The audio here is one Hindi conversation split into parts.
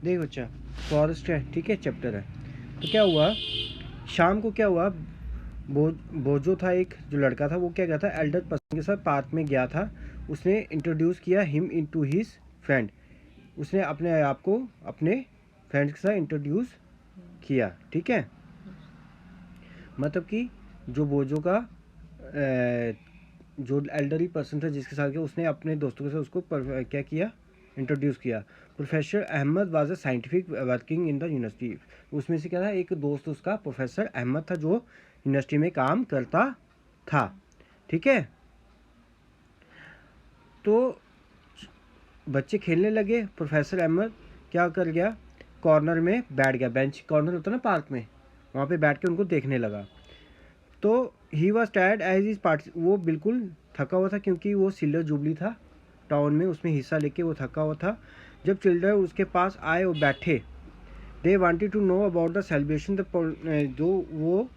देख बच्चा, फॉरेस्ट है, ठीक है, चैप्टर है। तो क्या हुआ, शाम को क्या हुआ, बोजो था एक जो लड़का था, वो क्या गया था एल्डर पर्सन के साथ पार्क में गया था। उसने इंट्रोड्यूस किया हिम इनटू हिज फ्रेंड, उसने अपने आप को अपने फ्रेंड्स के साथ इंट्रोड्यूस किया, ठीक है। मतलब कि जो बोजो का जो एल्डरली पर्सन था जिसके साथ गया, उसने अपने दोस्तों के साथ उसको क्या किया, इंट्रोड्यूस किया। Professor Ahmad was a scientific working in the university, उसमें से क्या था, एक दोस्त उसका प्रोफेसर अहमद था जो यूनिवर्सिटी में काम करता था, ठीक है। तो बच्चे खेलने लगे, प्रोफेसर अहमद क्या कर गया, कॉर्नर में बैठ गया, बेंच कॉर्नर होता है ना पार्क में, वहाँ पे बैठ के उनको देखने लगा। तो he was tired as is part, वो बिल्कुल थका हुआ था क्योंकि वो सिल्वर जुबली था टाउन में, उसमें हिस्सा लेके वो थका हुआ था। जब चिल्ड्रन उसके पास आए और बैठे, they wanted to know about the celebration, जो वो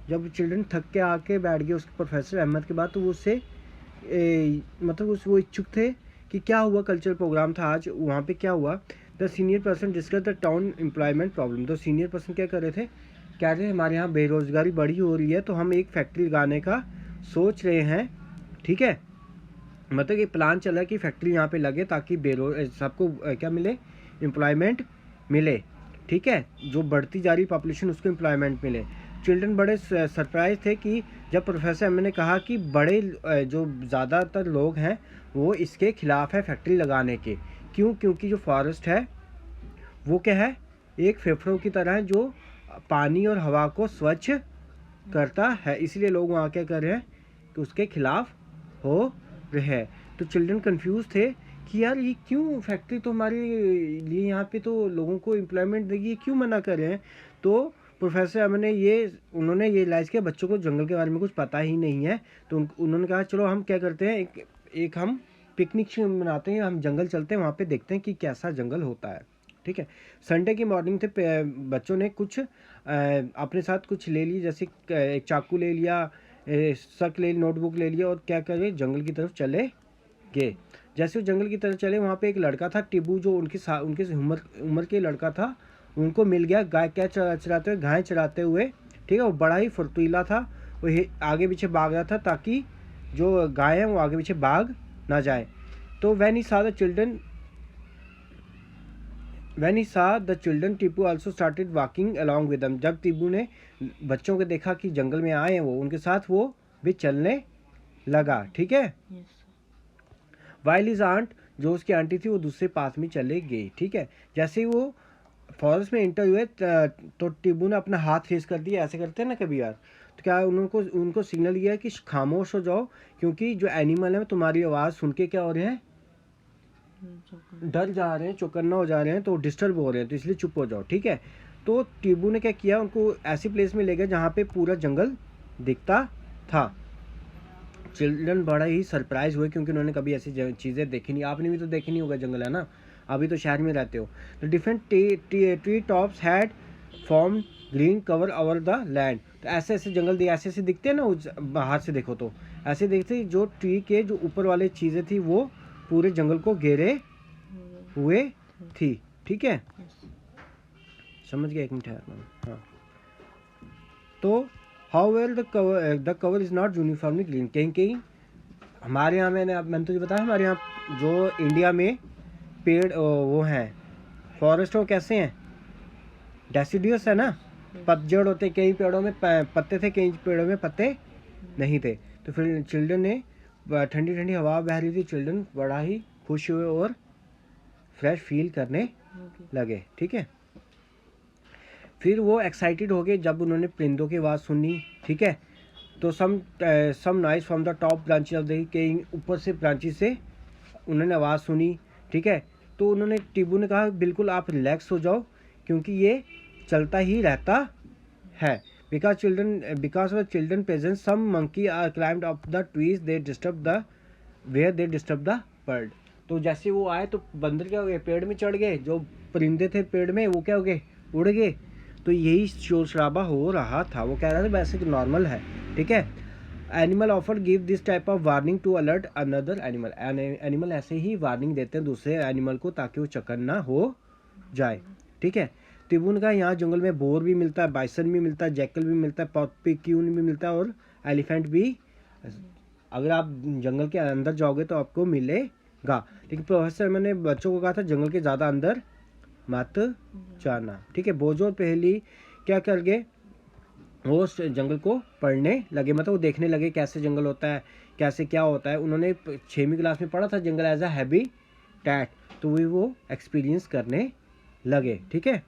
जब चिल्ड्रन थक के आके बैठ गए उसके प्रोफेसर अहमद के बाद, तो वो उससे मतलब उस वो इच्छुक थे कि क्या हुआ, कल्चरल प्रोग्राम था आज, वहाँ पे क्या हुआ। The senior person discuss the town employment problem, तो सीनियर पर्सन क्या कर रहे थे, कह रहे हमारे यहाँ बेरोज़गारी बड़ी हो रही है, तो हम एक फैक्ट्री लगाने का सोच रहे हैं, ठीक है। मतलब ये प्लान चल रहा है कि फैक्ट्री यहाँ पे लगे ताकि सबको क्या मिले, एम्प्लॉयमेंट मिले, ठीक है, जो बढ़ती जा रही पॉपुलेशन उसको एम्प्लॉयमेंट मिले। चिल्ड्रन बड़े सरप्राइज थे कि जब प्रोफेसर एम ने कहा कि बड़े जो ज़्यादातर लोग हैं वो इसके खिलाफ है फैक्ट्री लगाने के। क्यों? क्योंकि जो फॉरेस्ट है वो क्या है, एक फेफड़ों की तरह है जो पानी और हवा को स्वच्छ करता है, इसलिए लोग वहाँ क्या कर रहे हैं कि उसके खिलाफ हो रहे हैं। तो चिल्ड्रन कंफ्यूज थे कि यार ये क्यों, फैक्ट्री तो हमारे लिए यहाँ पे तो लोगों को एम्प्लॉयमेंट देगी, क्यों मना कर रहे हैं। तो प्रोफेसर अमन ने उन्होंने ये रियलाइज़ किया बच्चों को जंगल के बारे में कुछ पता ही नहीं है। तो उन्होंने कहा चलो हम क्या करते हैं, एक हम पिकनिक मनाते हैं, हम जंगल चलते हैं, वहाँ पे देखते हैं कि कैसा जंगल होता है, ठीक है। संडे की मॉर्निंग थे, बच्चों ने कुछ अपने साथ कुछ ले ली, जैसे एक चाकू ले लिया, शक ले ली, नोटबुक ले लिया, और क्या करे जंगल की तरफ चले गए। जैसे वो जंगल की तरफ चले, वहाँ पे एक लड़का था टिब्बू, जो उनके उम्र के लड़का था, उनको मिल गया गाय क्या चराते हुए, गाय चराते हुए, ठीक है। वो बड़ा ही फुर्तीला था, वो आगे पीछे भाग रहा था ताकि जो गाय है वो आगे पीछे भाग ना जाए। तो when he saw the children, Tipu also started walking along with them, जब टीपू ने बच्चों को देखा कि जंगल में आए हैं वो, उनके साथ वो भी चलने लगा, ठीक है। वाइल इज आंट, जो उसकी आंटी थी वो दूसरे पास में चले गई, ठीक है। जैसे ही वो फॉरेस्ट में एंटर हुए तो टिब्बू ने अपना हाथ फेस कर दिया, ऐसे करते हैं ना कभी यार। तो क्या उनको सिग्नल दिया कि खामोश हो जाओ, क्योंकि जो एनिमल है तुम्हारी आवाज़ सुन के क्या हो रहे हैं, डर जा रहे हैं, चौकन्ना हो जा रहे हैं, तो डिस्टर्ब हो रहे हैं, तो इसलिए चुप हो जाओ, ठीक है। तो टिब्बू ने क्या किया, उनको ऐसी प्लेस में ले गया जहाँ पे पूरा जंगल दिखता था। चिल्ड्रन बड़ा ही सरप्राइज हुए क्योंकि उन्होंने कभी ऐसी चीज़ें देखी नहीं, आपने भी तो देखी नहीं होगा जंगल, है ना, अभी तो शहर में रहते हो। The different tree tops had form green cover over the land, तो ऐसे ऐसे जंगल ऐसे दिखते हैं ना, बाहर से देखो तो ऐसे दिखते, जो ट्री के जो ऊपर वाले चीज़ें थी वो पूरे जंगल को घेरे हुए थी, ठीक है। समझ गया, एक मिनट है, हाँ। तो however the cover is not uniformly green, कहीं कहीं हमारे यहाँ मैंने तुझे बताया, हमारे यहाँ जो इंडिया में पेड़ वो हैं फॉरेस्ट, वो कैसे हैं, डेसिडियस है ना, पतझड़ होते, कई पेड़ों में पत्ते थे, कई पेड़ों में पत्ते नहीं थे। तो फिर चिल्ड्रन ने, ठंडी ठंडी हवा बह रही थी, चिल्ड्रन बड़ा ही खुश हुए और फ्रेश फील करने लगे, ठीक है। फिर वो एक्साइटेड हो गए जब उन्होंने परिंदों की आवाज़ सुनी, ठीक है। तो some noise from the top branches of the, के ऊपर से ब्रांचेस से उन्होंने आवाज़ सुनी, ठीक है। तो उन्होंने, टिब्बू ने कहा बिल्कुल आप रिलैक्स हो जाओ क्योंकि ये चलता ही रहता है। Because of children present some monkey are climbed up the trees, they disturb the bird. तो जैसे वो आए तो बंदर क्या हो गए, पेड़ में चढ़ गए, जो परिंदे थे पेड़ में वो क्या हो गए, उड़ गए। तो यही शोर शराबा हो रहा था, वो कह रहा था वैसे तो नॉर्मल है, ठीक है। Animal offer give this type of warning to alert another animal, animal ऐसे ही वार्निंग देते हैं दूसरे एनिमल को ताकि वो चौकन्ना हो जाए, ठीक है। तिब्बू ने कहा यहाँ जंगल में बोर भी मिलता है, बाइसन भी मिलता है, जैकल भी मिलता है, पॉपिक्यून भी मिलता है और एलिफेंट भी, अगर आप जंगल के अंदर जाओगे तो आपको मिलेगा। लेकिन प्रोफेसर मैंने बच्चों को कहा था जंगल के ज़्यादा अंदर मत जाना, ठीक है। बोजो पहली क्या कर गए, वो उस जंगल को पढ़ने लगे, मतलब वो देखने लगे कैसे जंगल होता है, कैसे क्या होता है। उन्होंने 6वीं क्लास में पढ़ा था जंगल एज अ हैबिटेट, तो वो एक्सपीरियंस करने लगे, ठीक है।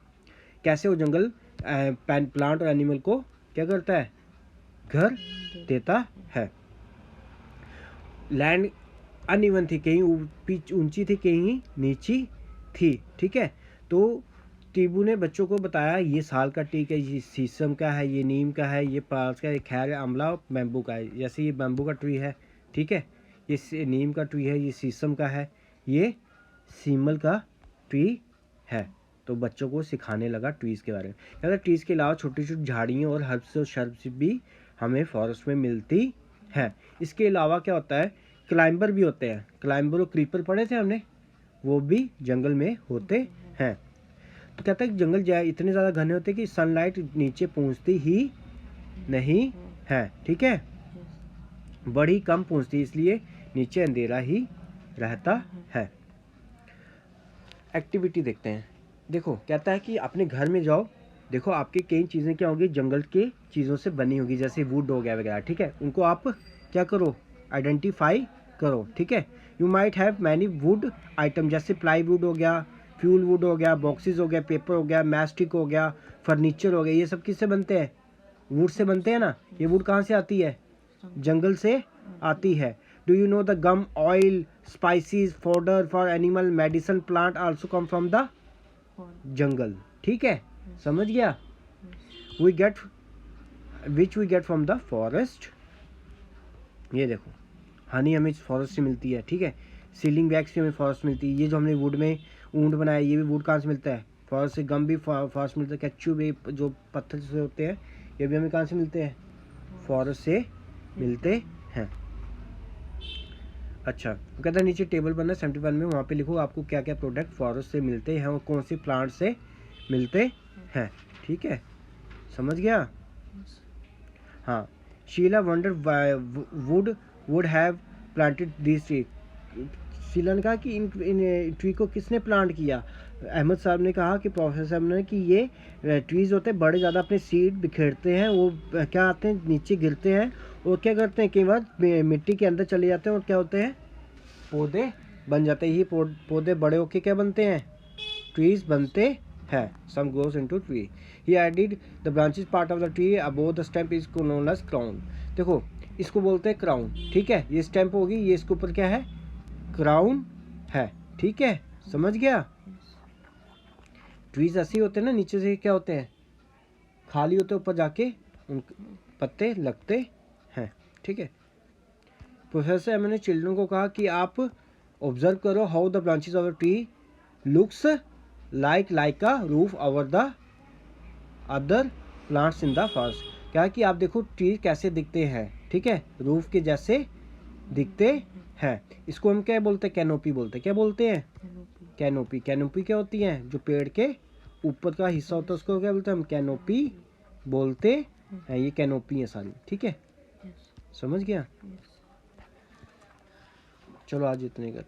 कैसे वो जंगल प्लांट और एनिमल को क्या करता है, घर देता है। लैंड अनइवन थी, कहीं ऊंची थी कहीं नीची थी, ठीक है। तो टीबू ने बच्चों को बताया ये साल का टीक है, ये शीशम का है, ये नीम का है, ये पास का, ये खैर आंवला बैम्बू का है। जैसे ये बैम्बू का ट्री है, ठीक है, ये नीम का ट्री है, ये शीशम का है, ये सीमल का ट्री है। तो बच्चों को सिखाने लगा ट्रीज़ के बारे में। कहता ट्रीज़ के अलावा छोटी छोटी झाड़ियाँ और हर्ब्स और शर्ब्स भी हमें फॉरेस्ट में मिलती हैं। इसके अलावा क्या होता है, क्लाइंबर भी होते हैं। क्लाइंबर और क्रीपर पढ़े थे हमने, वो भी जंगल में होते हैं। तो कहता है जंगल इतने ज़्यादा घने होते हैं कि सनलाइट नीचे पहुंचती ही नहीं है, ठीक है, बड़ी कम पहुंचती, इसलिए नीचे अंधेरा ही रहता है। एक्टिविटी देखते हैं। देखो कहता है कि अपने घर में जाओ, देखो आपकी कई चीज़ें क्या होंगी जंगल के चीज़ों से बनी होगी, जैसे वुड हो गया वगैरह, ठीक है, उनको आप क्या करो, आइडेंटिफाई करो, ठीक है। You might have many would item, जैसे प्लाई वुड हो गया, फ्यूल वुड हो गया, बॉक्सेस हो गया, पेपर हो गया, मैस्टिक हो गया, फर्नीचर हो गया, ये सब किससे बनते हैं, वुड से बनते हैं ना। ये वुड कहाँ से आती है, जंगल से आती है। Do you know the gum, oil, spices, fodder for animal, medicine plant also come from the jungle, ठीक है, समझ गया। We get which we get from the forest, ये देखो हनी हमें फॉरेस्ट से मिलती है, ठीक है। सीलिंग वैक्स भी हमें फॉरेस्ट मिलती है। ये जो हमने वुड में ऊंट बनाया, ये भी वुड कहाँ से मिलता है, फॉरेस्ट से। गम भी फॉरेस्ट मिलता है। कैचू भी जो पत्थर से होते हैं, ये भी हमें कहाँ से मिलते हैं, फॉरेस्ट से मिलते हैं। अच्छा, वो कहता है नीचे टेबल बनना 71 में, वहाँ पे लिखो आपको क्या क्या प्रोडक्ट फॉरेस्ट से मिलते हैं और कौन सी प्लांट से मिलते हैं, ठीक है, समझ गया। हाँ, Sheela wonder would have planted this tree. Sheela ने कहा कि इन ट्री को किसने प्लांट किया। अहमद साहब ने कहा कि प्रोफेसर साहब ने कि ये ट्रीज़ होते हैं बड़े ज़्यादा अपने सीड बिखेरते हैं, वो क्या आते हैं नीचे गिरते हैं और क्या करते हैं कई बार मिट्टी के अंदर चले जाते हैं और क्या होते हैं, पौधे बन जाते हैं। ये पौधे बड़े होके क्या बनते हैं, ट्रीज बनते हैं। Some grows into tree. He added the branches part of the tree above the stem is known as crown. देखो इसको बोलते हैं क्राउन, ठीक है, ये स्टेम्प होगी, ये इसके ऊपर क्या है, क्राउन है, ठीक है, समझ गया। ट्रीज ऐसे ही होते हैं ना, नीचे से क्या होते हैं, खाली होते हैं, ऊपर जाके उन पत्ते लगते हैं, ठीक है। प्रोफेसर एम ने चिल्ड्रन को कहा कि आप ऑब्जर्व करो how the branches of the tree looks like a roof over the other plants in the forest. क्या कि आप देखो ट्री कैसे दिखते हैं, ठीक है, रूफ के जैसे दिखते हैं। इसको हम क्या बोलते हैं, कैनोपी बोलते हैं। क्या बोलते हैं, कैनोपी। कैनोपी क्या होती है, जो पेड़ के ऊपर का हिस्सा होता है उसको क्या बोलते हैं, हम कैनोपी बोलते हैं। ये कैनोपी है सारी, ठीक है, समझ गया। चलो आज इतने का